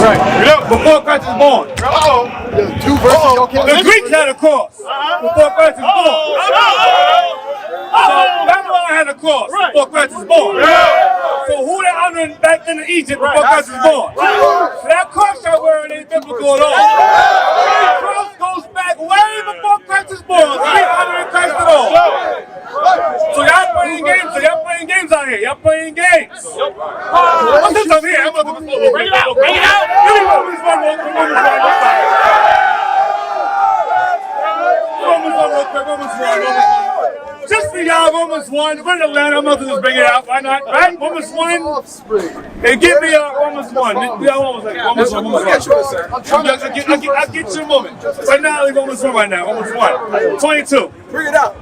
Before Christ was born. Two verses. The Greeks had a cross before Christ was born. So Babylon had a cross before Christ was born. So who they honoring back in Egypt before Christ was born? So that cross y'all wearing ain't biblical at all. The cross goes back way before Christ was born. So we honoring Christ at all. So y'all playing games. So y'all playing games out here. Y'all playing games. What's this over here? I'm gonna bring it out. Bring it out. Romans 1 real quick. Romans 1. Just for y'all, Romans 1. We're in Atlanta. I'm gonna just bring it out. Why not? Right? Romans 1. Hey, give me Romans 1. Romans 1. I'll get you a moment. Right now, Romans 1 right now. Romans 1. 22. Bring it out.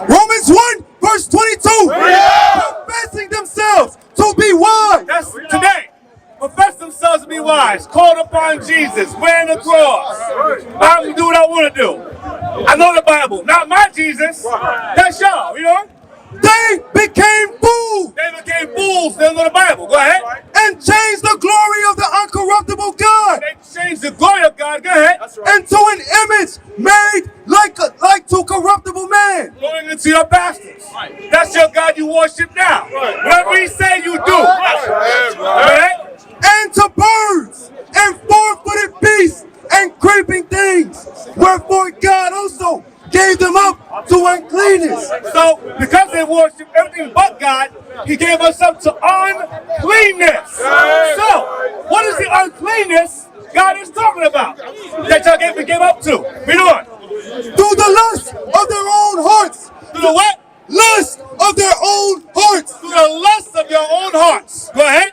Romans 1, verse 22. Professing themselves to be wise. That's today. Profess themselves to be wise. Called upon Jesus. Wearing the cross. I'm going to do what I want to do. I know the Bible. Not my Jesus. That's y'all. You know? They became fools. They became fools. They don't know the Bible. Go ahead. And changed the glory of the uncorruptible God. They changed the glory of God. Go ahead. Into an image made like to corruptible man. Going into your pastors. That's your God you worship now. Whatever he say, you do. Right? And to birds and four-footed beasts and creeping things. Wherefore God also gave them up to uncleanness. So, because they worship everything but God, he gave us up to uncleanness. So, what is the uncleanness God is talking about that y'all gave up to? Read on. Through the lust of their own hearts. Through the what? Lust of their own hearts. Through the lust of your own hearts. Go ahead.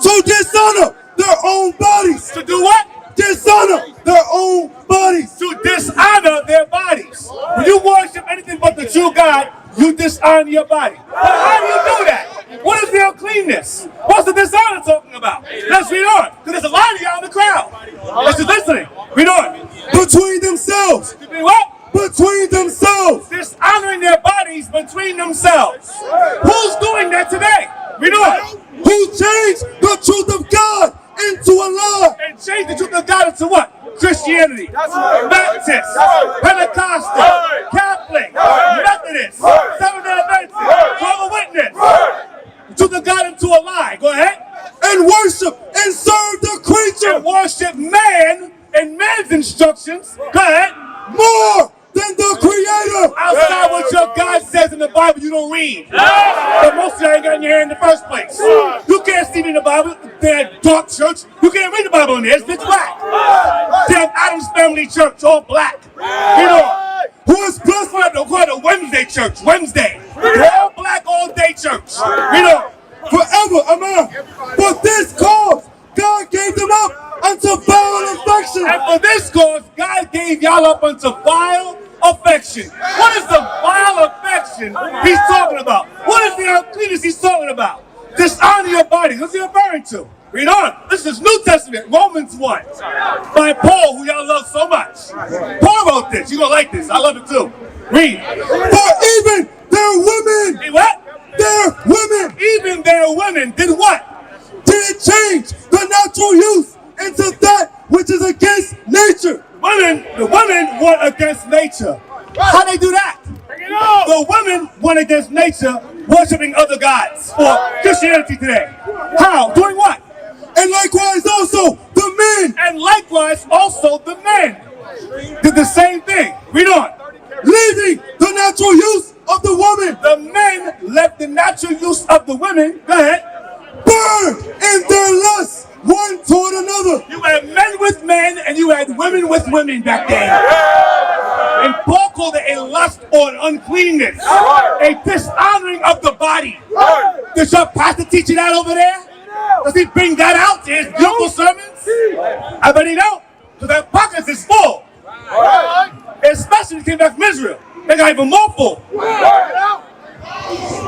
To dishonor their own bodies. To do what? Dishonor their own bodies. To dishonor their bodies. When you worship anything but the true God, you dishonor your body. But how do you do that? What is the uncleanness? What's the dishonor talking about? Let's read on. Because there's a lot of y'all in the crowd. Let's just listening. Read on. Between themselves. Between what? Between themselves. Dishonoring their bodies between themselves. Who's doing that today? Read on. Who changed the truth of God into a lie. And changed the truth of God into what? Christianity. Baptist. Pentecostal. Catholic. Methodist. Seventh-day Adventist. Jehovah's Witness. The truth of God into a lie. Go ahead. And worship and serve the creature. And worship man and man's instructions. Go ahead. More than the Creator. Outside what your God says in the Bible, you don't read. But most of y'all ain't got in your hand in the first place. You can't see me in the Bible. That dark church. You can't read the Bible in there. It's pitch black. Damn Adam's Family Church, all black. You know, Who is blessed call it the Wednesday church. Wednesday. All black, all day church. You know, forever. Amen. For this cause, God gave them up unto vile affection. and for this cause, God gave y'all up unto vile affection. What is the vile affection he's talking about? What is the uncleanness he's talking about? Dishonor your body. What's he referring to? Read on. This is New Testament, Romans 1, by Paul, who y'all love so much. Paul wrote this. You're going to like this. I love it too. Read. For even their women. Hey, what? Their women. Even their women did what? Did change the natural use into that which is against nature. The women went against nature. How they do that? The women went against nature, worshiping other gods for Christianity today. How? Doing what? And likewise also the men. And likewise also the men did the same thing. Read on. Leaving the natural use of the woman. The men left the natural use of the women. Go ahead. Burn in their lust one toward another. You had men with men and you had women with women back then. And Paul called it a lust or an uncleanness. A dishonoring of the body. Does your pastor teach you that over there? Does he bring that out in his beautiful sermons? I bet he don't. Because that pockets is full. Especially when he came back from Israel. They got even more full.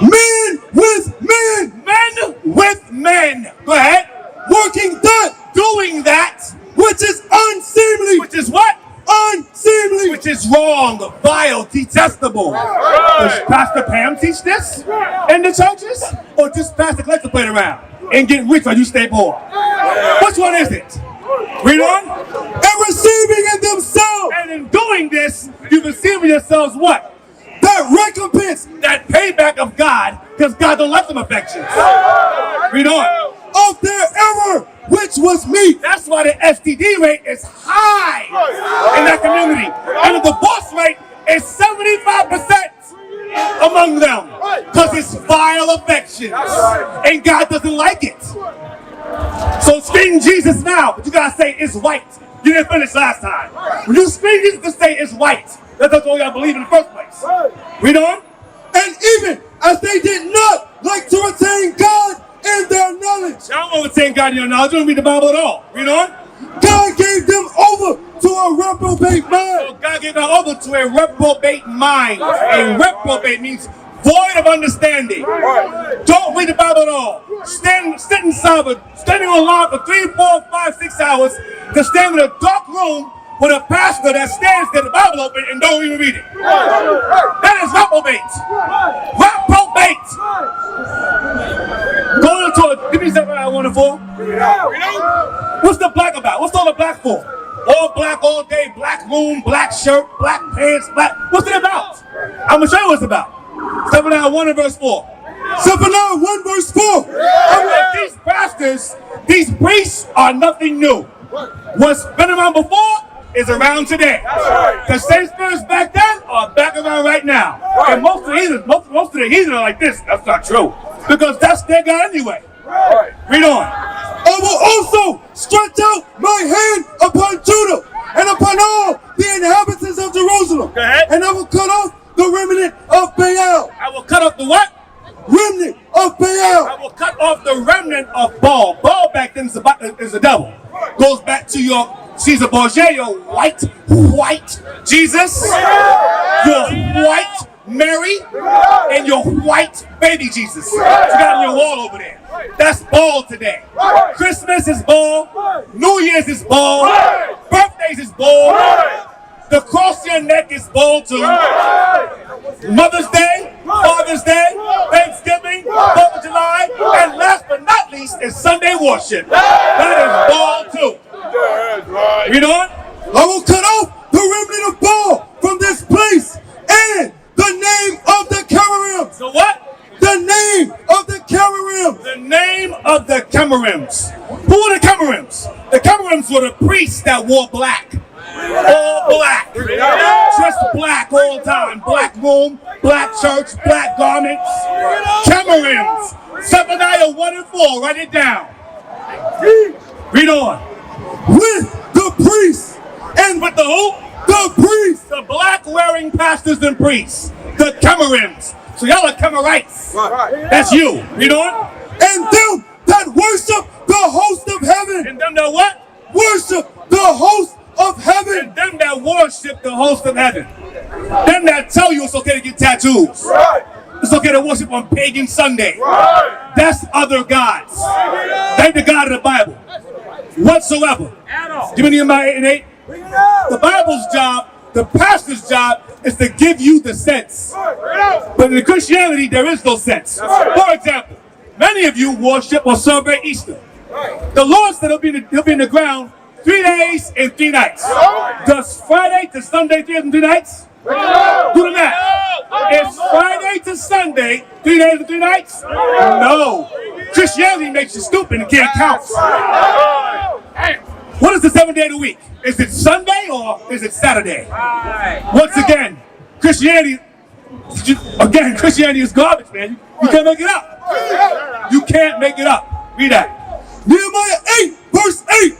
Men with men. Men with men. Go ahead. Working that. Doing that. Which is unseemly. Which is what? Unseemly. Which is wrong, vile, detestable. Does Pastor Pam teach this in the churches? Or just Pastor Collector playing around and getting rich while you stay poor? Which one is it? Read on. And receiving in themselves. And in doing this, you receive in yourselves what? That recompense. That payback of God, because God don't like them affections. Read on. Of their error, which was meat. That's why the STD rate is high in that community. And the divorce rate is 75% among them. Because it's vile affections. And God doesn't like it. So scream Jesus now, but you gotta say it's white. You didn't finish last time. When you scream Jesus, just say it's white. That's all you gotta believe in the first place. Read on. And even as they did not like to retain God in their knowledge. Y'all don't retain God in your knowledge. You don't read the Bible at all. Read on. God gave them over to a reprobate mind. So God gave them over to a reprobate mind. A reprobate means void of understanding. Don't read the Bible at all. Standing online for 3, 4, 5, 6 hours to stand in a dark room with a pastor that stands there, the Bible open, and don't even read it. That is reprobate. Reprobate. Going into a, give me something I want it for. What's the black about? What's all the black for? All black all day, black room, black shirt, black pants, black. What's it about? I'm going to show you what it's about. 7:1 and verse 4. 7:1 verse 4. These pastors, these priests are nothing new. What's been around before is around today. The same spirits back then are back around right now. And most of the heathen are like this. That's not true. Because that's their God anyway. Read on. I will also stretch out my hand upon Judah and upon all the inhabitants of Jerusalem. And I will cut off the remnant of Baal. I will cut off the what? Remnant of Baal. I will cut off the remnant of Baal. Baal back then is a devil. Goes back to your Caesar Borgia, your white Jesus, your white Mary, and your white baby Jesus. You got on your wall over there. That's Baal today. Christmas is Baal. New Year's is Baal. Birthdays is Baal. The cross your neck is Baal too. Mother's Day, Father's Day, Thanksgiving, 4th of July, and last but not least is Sunday worship. That is Baal too. Read on. I will cut off the remnant of Baal from this place and the name of the Cherims. So what? The name of the Cherims. The name of the Cherims. Who are the Cherims? The Cherims were the priests that wore black. All black. Just black all the time. Black room, black church, black garments. Cherims. 7:1 and 4. Write it down. Read on. With the priests. And with the who? The priests. The black wearing pastors and priests. The Cherims. So y'all are Chemerites. That's you. Read on. And them that worship the host of heaven. And them that what? Worship the host of heaven. And them that worship the host of heaven. Them that tell you it's okay to get tattoos. It's okay to worship on pagan Sunday. That's other gods. They ain't the God of the Bible. Whatsoever. Give me Nehemiah 8 and 8. The Bible's job, the pastor's job, is to give you the sense. But in Christianity, there is no sense. For example, many of you worship or celebrate Easter. The Lord said he'll be in the ground 3 days and 3 nights. Does Friday to Sunday 3 days and 3 nights? Do the math. Is Friday to Sunday 3 days and 3 nights? No. Christianity makes you stupid and can't count. What is the 7th day of the week? Is it Sunday or is it Saturday? Once again, Christianity is garbage, man. You can't make it up. You can't make it up. Read that. Nehemiah 8, verse 8.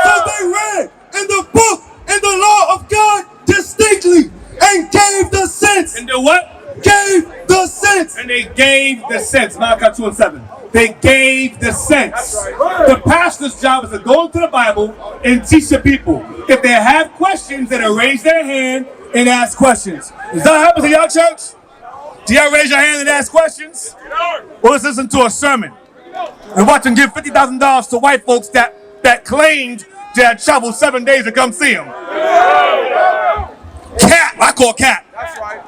So they read in the book and the law of God distinctly and gave the sense. And the what? Gave the sense. And they gave the sense. Malachi 2 and 7. They gave the sense. The pastor's job is to go into the Bible and teach the people. If they have questions, then they raise their hand and ask questions. Does that happen to y'all church? Do y'all raise your hand and ask questions? Or let's listen to a sermon and watch them give $50,000 to white folks that claimed they had traveled 7 days to come see them. Cap, I call cap.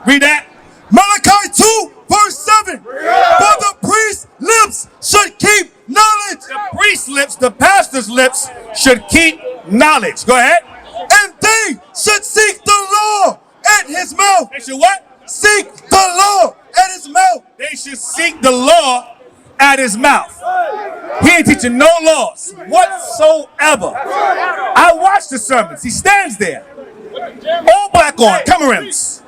Read that. Malachi 2, verse 7. For the priest's lips should keep knowledge. The priest's lips, the pastor's lips should keep knowledge. Go ahead. And they should seek the law at his mouth. They should what? Seek the law at his mouth. They should seek the law at his mouth. He ain't teaching no laws whatsoever. I watch the sermons. He stands there. All black on, camerams.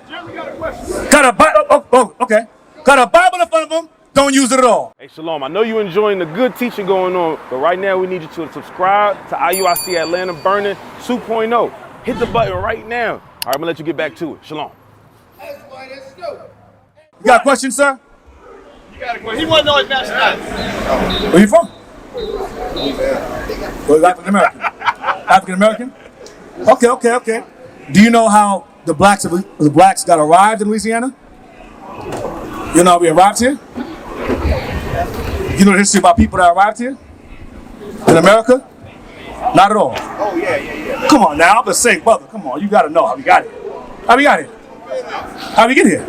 Got a Bible, okay. Got a Bible in front of him, don't use it at all. Hey, Shalom, I know you're enjoying the good teaching going on, but right now we need you to subscribe to IUIC Atlanta Burning 2.0. Hit the button right now. All right, I'm gonna let you get back to it. Shalom. You got a question, sir? He want to know his nationality. Where you from? Well, African American. African American? Okay. Do you know how the blacks got arrived in Louisiana? You know how we arrived here? You know the history about people that arrived here? In America? Not at all. Oh, yeah. Come on now, I'm just saying, brother, come on, you gotta know how we got here. How we got here? How we get here?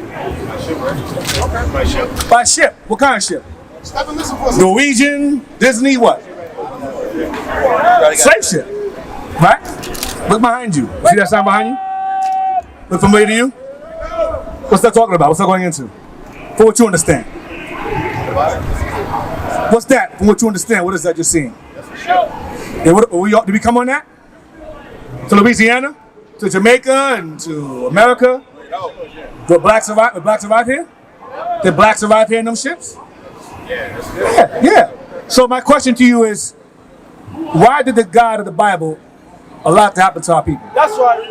By ship. By ship. What kind of ship? Stop and listen for a second. Norwegian, Disney, what? Slave ship. Right? Look behind you. See that sign behind you? Look familiar to you? What's that talking about? What's that going into? For what you understand. What's that? From what you understand, what is that you're seeing? Yeah, did we come on that? To Louisiana? To Jamaica and to America? Did blacks arrive here? Did blacks arrive here in them ships? Yeah. So my question to you is, why did the God of the Bible allow it to happen to our people? That's right.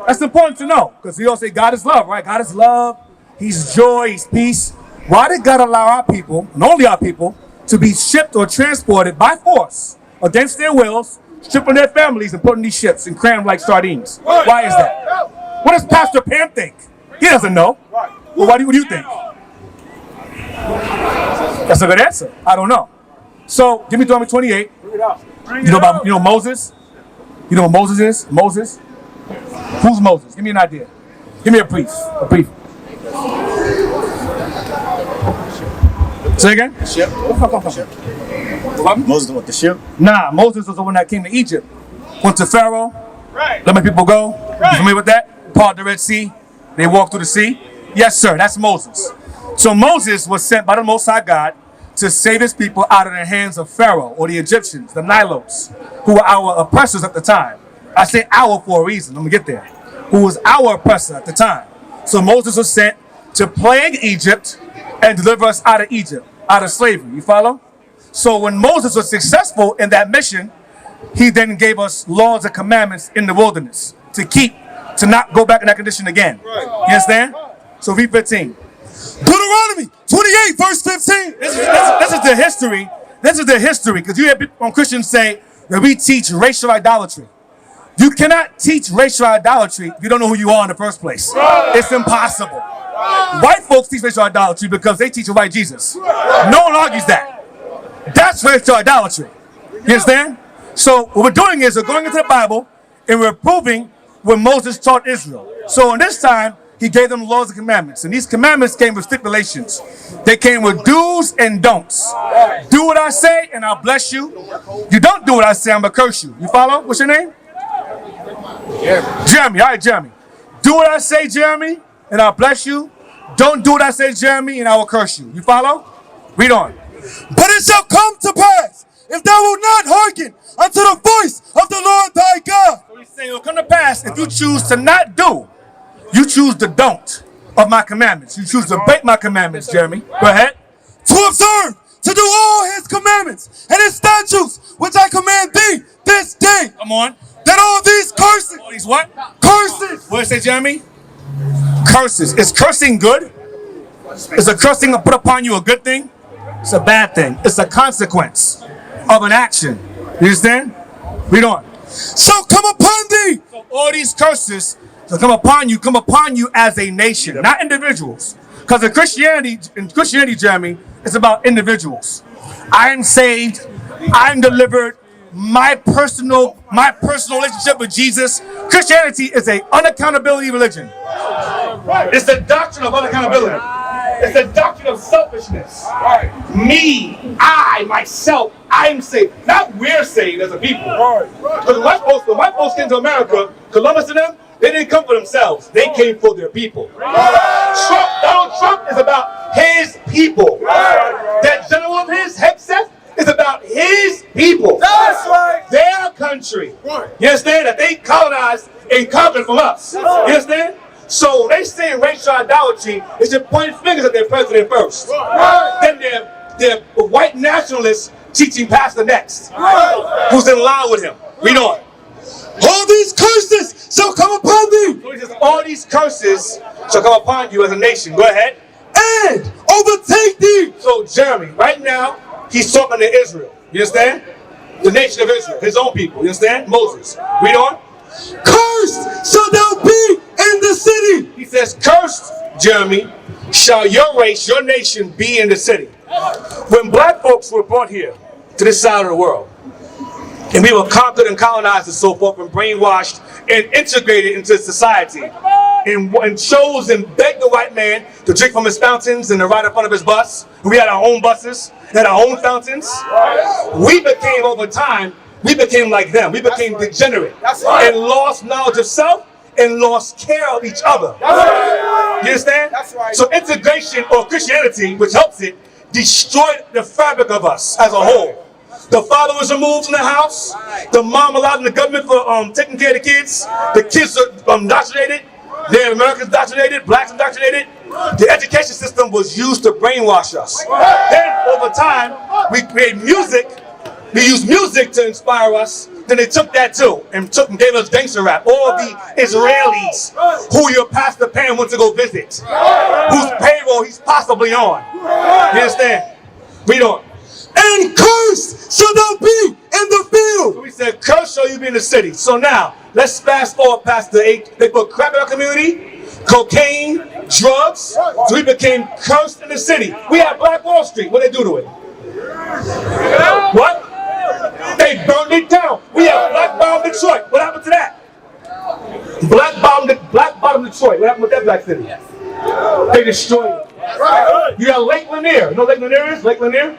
That's important to know, because we all say God is love, right? God is love, He's joy, He's peace. Why did God allow our people, and only our people, to be shipped or transported by force against their wills, stripping their families and putting these ships and crammed like sardines? Why is that? What does Pastor Pam think? He doesn't know. Well, what do you think? That's a good answer. I don't know. So give me Deuteronomy 28. You know Moses? You know what Moses is? Moses? Who's Moses? Give me an idea. Give me a brief. Say again? Ship. Moses with the ship? Nah, Moses was the one that came to Egypt. Went to Pharaoh. Right. Let my people go. You familiar with that? Part the Red Sea. They walked through the sea. Yes, sir. That's Moses. So Moses was sent by the Most High God to save his people out of the hands of Pharaoh or the Egyptians, the Nilotes, who were our oppressors at the time. I say our for a reason. Let me get there. Who was our oppressor at the time. So Moses was sent to plague Egypt and deliver us out of Egypt, out of slavery. You follow? So when Moses was successful in that mission, he then gave us laws and commandments in the wilderness to keep, to not go back in that condition again. You understand? So read 15. Deuteronomy 28, verse 15. This is the history. This is the history, because you hear people, Christians say that we teach racial idolatry. You cannot teach racial idolatry if you don't know who you are in the first place. It's impossible. White folks teach racial idolatry because they teach a white Jesus. No one argues that. That's racial idolatry. You understand? So what we're doing is we're going into the Bible and we're proving what Moses taught Israel. So in this time, he gave them laws and commandments. And these commandments came with stipulations. They came with do's and don'ts. Do what I say and I'll bless you. You don't do what I say, I'm going to curse you. You follow? What's your name? Jeremy. All right, Jeremy. Do what I say, Jeremy, and I'll bless you. Don't do what I say, Jeremy, and I will curse you. You follow? Read on. But it shall come to pass, if thou wilt not hearken unto the voice of the Lord thy God. So he's saying it will come to pass if you choose to not do. You choose the don't of my commandments. You choose to break my commandments, Jeremy. Go ahead. To observe, to do all his commandments and his statutes, which I command thee this day. Come on. That all these curses. All these what? Curses. What did it say, Jeremy? Curses. Is cursing good? Is a cursing put upon you a good thing? It's a bad thing. It's a consequence of an action. You understand? Read on. Shall come upon thee. So all these curses shall come upon you as a nation, not individuals. Because in Christianity, Jeremy, it's about individuals. I am saved. I'm delivered. My personal relationship with Jesus. Christianity is a unaccountability religion. It's the doctrine of unaccountability. It's the doctrine of selfishness. Me, I, myself, I'm saved. Not we're saved as a people. Because the white folks came to America, Columbus and them, they didn't come for themselves. They came for their people. Donald Trump is about his people. That general of his, Hegseth, is about his people. That's right. Their country. You understand? That they colonized and conquered from us. You understand? So they say racial idolatry, they should point fingers at their president first. Then they're white nationalists teaching pastor next, who's in line with him. Read on. All these curses shall come upon thee. So he says, all these curses shall come upon you as a nation. Go ahead. And overtake thee. So Jeremy, right now, he's talking to Israel. You understand? The nation of Israel, his own people. You understand? Moses. Read on. Cursed shall thou be in the city. He says, cursed, Jeremy, shall your race, your nation be in the city. When black folks were brought here to this side of the world, and we were conquered and colonized and so forth and brainwashed and integrated into society, and chose and begged the white man to drink from his fountains and to ride in front of his bus. We had our own buses, had our own fountains. We became, over time, we became like them. We became degenerate and lost knowledge of self and lost care of each other. You understand? So integration, or Christianity, which helps it, destroyed the fabric of us as a whole. The father was removed from the house. The mom allowed in the government for taking care of the kids. The kids are indoctrinated. They're Americans indoctrinated, blacks indoctrinated. The education system was used to brainwash us. Then over time, we created music. We used music to inspire us. Then they took that too and gave us gangster rap. All the Israelis who your pastor PAM went to go visit, whose payroll he's possibly on. You understand? Read on. And cursed shall thou be in the field. So we said, cursed shall you be in the city. So now, let's fast forward past the 8. They put crack in our community, cocaine, drugs. So we became cursed in the city. We had Black Wall Street. What did they do to it? What? They burned it down. We had Black Bomb Detroit. What happened to that? Black Bottom Detroit. What happened with that black city? They destroyed it. You got Lake Lanier. You know what Lake Lanier is? Lake Lanier?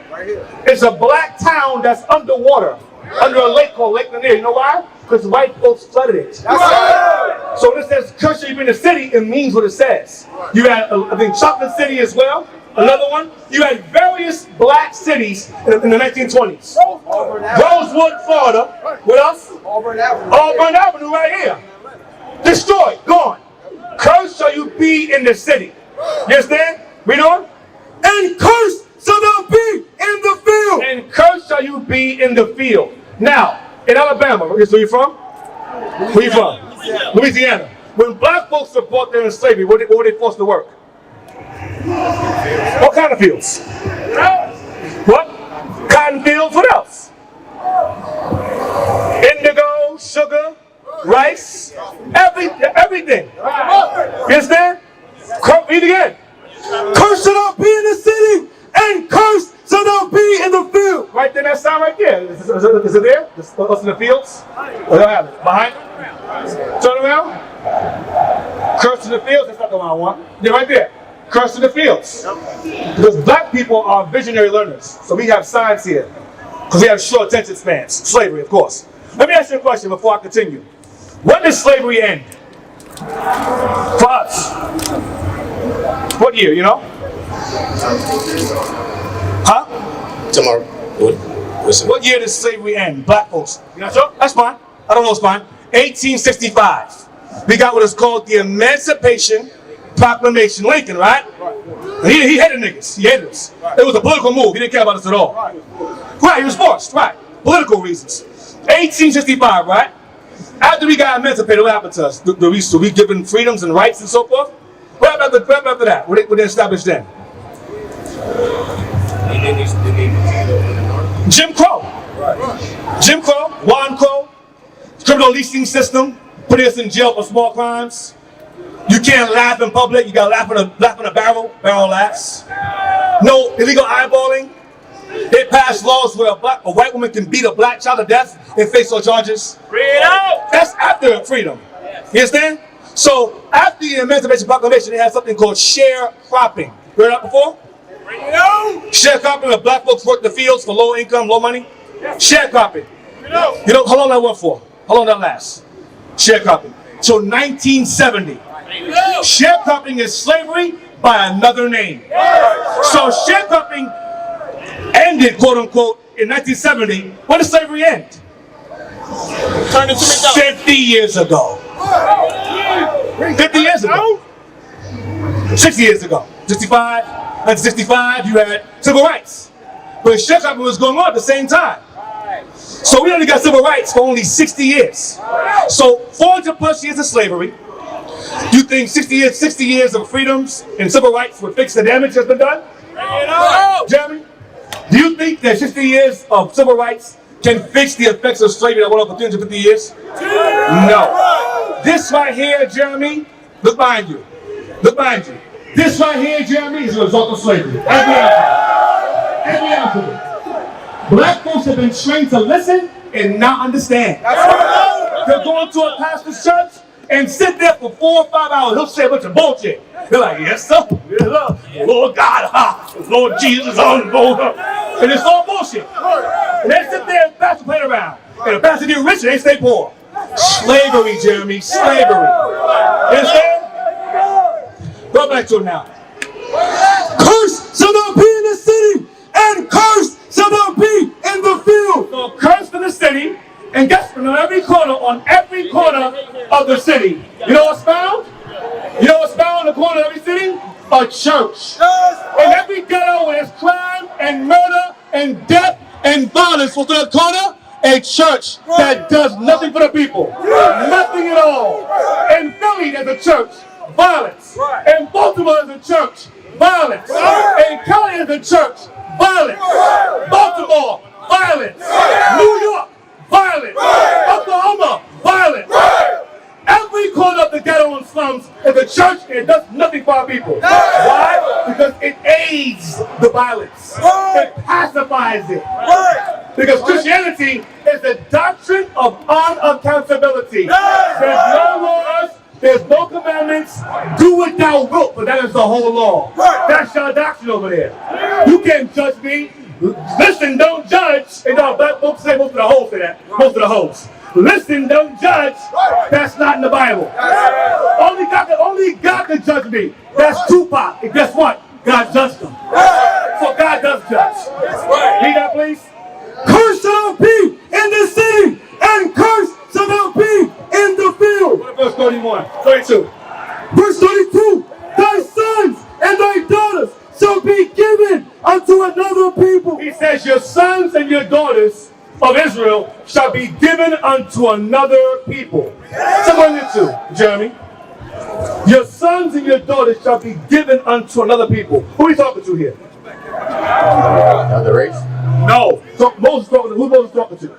It's a black town that's underwater, under a lake called Lake Lanier. You know why? Because white folks flooded it. So when it says curse you in the city, it means what it says. You had, I think, Chocolate City as well. Another one. You had various black cities in the 1920s. Rosewood, Florida. What else? Auburn Avenue right here. Destroyed. Gone. Cursed shall you be in the city. You understand? Read on. And cursed shall thou be in the field. And cursed shall you be in the field. Now, in Alabama, where you from? Where you from? Louisiana. When black folks were brought there in slavery, what were they forced to work? What kind of fields? What? Cotton fields. What else? Indigo, sugar, rice, everything. You understand? Read again. Cursed shall thou be in the city, and cursed shall thou be in the field. Right there, that sound right there. Is it there? Us in the fields? What do I have it? Behind it? Turn around. Cursed in the fields, that's not the one I want. They're right there. Cursed in the fields. Because black people are visionary learners. So we have signs here. Because we have short attention spans. Slavery, of course. Let me ask you a question before I continue. When does slavery end? For us. What year, you know? Huh? Tomorrow. What year does slavery end? Black folks. You not sure? That's fine. I don't know, it's fine. 1865. We got what is called the Emancipation Proclamation. Lincoln, right? He hated niggas. He hated us. It was a political move. He didn't care about us at all. Right, he was forced. Right. Political reasons. 1865, right? After we got emancipated, what happened to us? Were we given freedoms and rights and so forth? What happened after that? What they established then? Jim Crow. Jim Crow, Juan Crow, criminal leasing system, putting us in jail for small crimes. You can't laugh in public. You gotta laugh in a barrel laughs. No illegal eyeballing. They passed laws where a white woman can beat a black child to death and face all charges. Freedom! That's after freedom. You understand? So after the Emancipation Proclamation, they had something called sharecropping. Heard that before? Sharecropping, where black folks work the fields for low income, low money. Sharecropping. You know how long that went for? How long that lasts? Sharecropping. So 1970. Sharecropping is slavery by another name. So sharecropping ended, quote unquote, in 1970. When did slavery end? 50 years ago. 50 years ago. 60 years ago. 65. 1965, you had civil rights. But sharecropping was going on at the same time. So we only got civil rights for only 60 years. So 400 plus years of slavery. You think 60 years of freedoms and civil rights would fix the damage that's been done? Jeremy, do you think that 60 years of civil rights can fix the effects of slavery that went on for 350 years? No. This right here, Jeremy, look behind you. Look behind you. This right here, Jeremy, is a result of slavery. Every ounce of it. Black folks have been trained to listen and not understand. They're going to a pastor's church and sit there for 4 or 5 hours. He'll say a bunch of bullshit. They're like, yes, sir. Lord God, Lord Jesus, Lord. And it's all bullshit. And they sit there and the pastor play around. And the pastor get rich and they stay poor. Slavery, Jeremy, slavery. You understand? Go back to it now. Curse shall not be in the city, and curse shall not be in the field. So curse in the city, and guess what? On every corner of the city, you know what's found? You know what's found in the corner of every city? A church. In every ghetto where there's crime and murder and death and violence, what's in the corner? A church that does nothing for the people. Nothing at all. In Philly, there's a church. Violence. In Baltimore, there's a church. Violence. In Cali, there's a church. Violence. Baltimore, violence. New York, violence. Oklahoma, violence. Every corner of the ghetto and slums is a church and it does nothing for our people. Why? Because it aids the violence. It pacifies it. Because Christianity is the doctrine of unaccountability. There's no laws. There's no commandments. Do what thou wilt, but that is the whole law. That's your doctrine over there. You can't judge me. Listen, don't judge. And black folks say most of the hoes say that. Most of the hoes. Listen, don't judge. That's not in the Bible. Only God can judge me. That's Tupac. And guess what? God judged him. So God does judge. Read that, please. Curse shall not be in the city, and curse shall not be in the field. Verse 31, 32. Verse 32, thy sons and thy daughters shall be given unto another people. He says, your sons and your daughters of Israel shall be given unto another people. So what is it to, Jeremy? Your sons and your daughters shall be given unto another people. Who are you talking to here? Another race? No. So Moses talking to, who Moses talking to?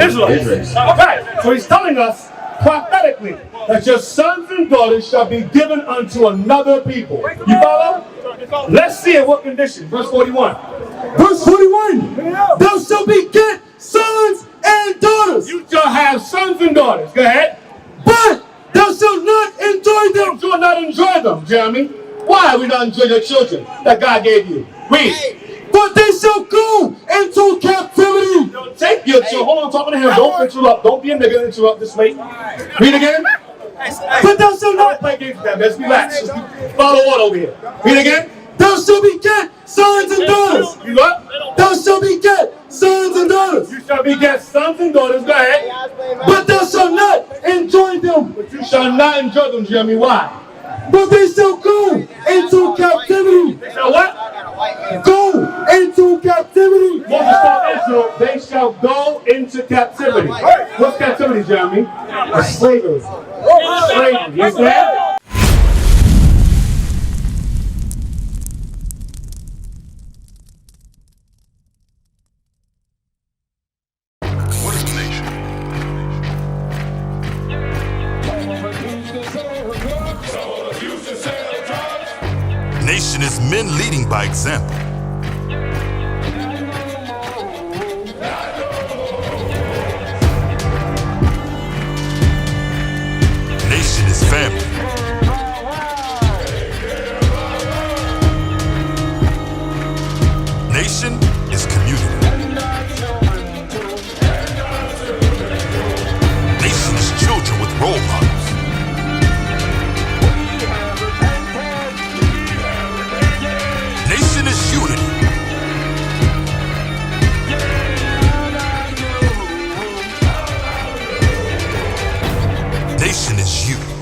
Israelites. Okay, so he's telling us prophetically that your sons and daughters shall be given unto another people. You follow? Let's see in what condition. Verse 41. Verse 41, thou shalt beget sons and daughters. You shall have sons and daughters. Go ahead. But thou shalt not enjoy them. You will not enjoy them, Jeremy. Why we not enjoy your children that God gave you? Read. But they shall go into captivity. Take your children. Hold on, talking to him. Don't interrupt. Don't be a nigga. Interrupt this way. Read again. But thou shalt not play games with that. Let's relax. Just follow on over here. Read again. Thou shalt beget sons and daughters. You what? Thou shalt beget sons and daughters. You shall beget sons and daughters. Go ahead. But thou shalt not enjoy them. But you shall not enjoy them, Jeremy. Why? But they shall go into captivity. They shall what? Go into captivity. Moses told Israel, they shall go into captivity. What's captivity, Jeremy? Slavery. Slavery. You understand? What is the nation? Nation is men leading by example. Nation is family. role models. Nation is unity. Nation is you.